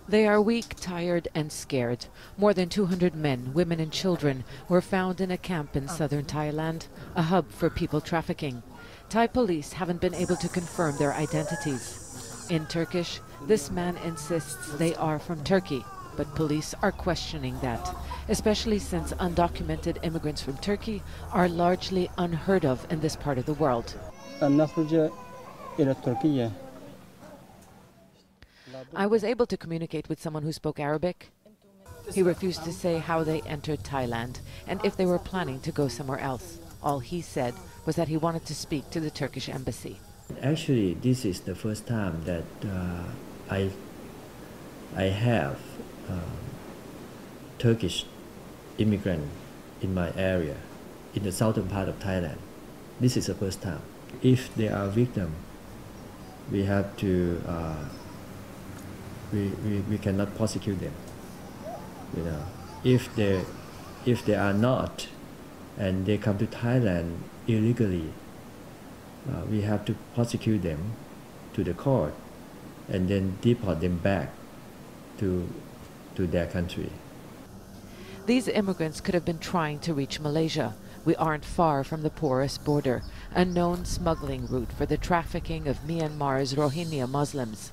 They are weak, tired, and scared. More than 200 men, women, and children were found in a camp in southern Thailand, a hub for people trafficking. Thai police haven't been able to confirm their identities. In Turkish, this man insists they are from Turkey, but police are questioning that, especially since undocumented immigrants from Turkey are largely unheard of in this part of the world. I was able to communicate with someone who spoke Arabic. He refused to say how they entered Thailand and if they were planning to go somewhere else. All he said was that he wanted to speak to the Turkish embassy. Actually, this is the first time that I have Turkish immigrant in my area, in the southern part of Thailand. This is the first time. If they are victims, we have to we cannot prosecute them. You know, if they are not, and they come to Thailand illegally, we have to prosecute them to the court, and then deport them back to their country. These immigrants could have been trying to reach Malaysia. We aren't far from the porous border, a known smuggling route for the trafficking of Myanmar's Rohingya Muslims.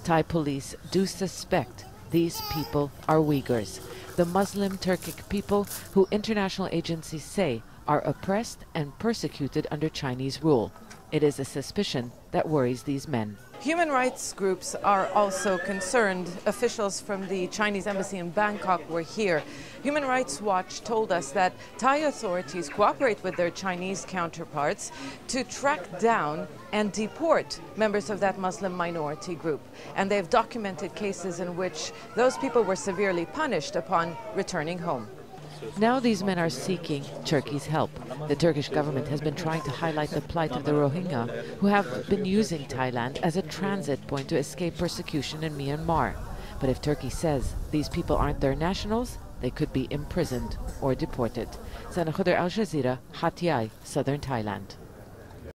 Thai police do suspect these people are Uyghurs, the Muslim Turkic people who international agencies say are oppressed and persecuted under Chinese rule. It is a suspicion that worries these men. Human rights groups are also concerned. Officials from the Chinese embassy in Bangkok were here. Human Rights Watch told us that Thai authorities cooperate with their Chinese counterparts to track down and deport members of that Muslim minority group. And they've documented cases in which those people were severely punished upon returning home. Now these men are seeking Turkey's help. The Turkish government has been trying to highlight the plight of the Rohingya, who have been using Thailand as a transit point to escape persecution in Myanmar. But if Turkey says these people aren't their nationals, they could be imprisoned or deported. Sana Khuder, Al Jazeera, Hat Yai, Southern Thailand.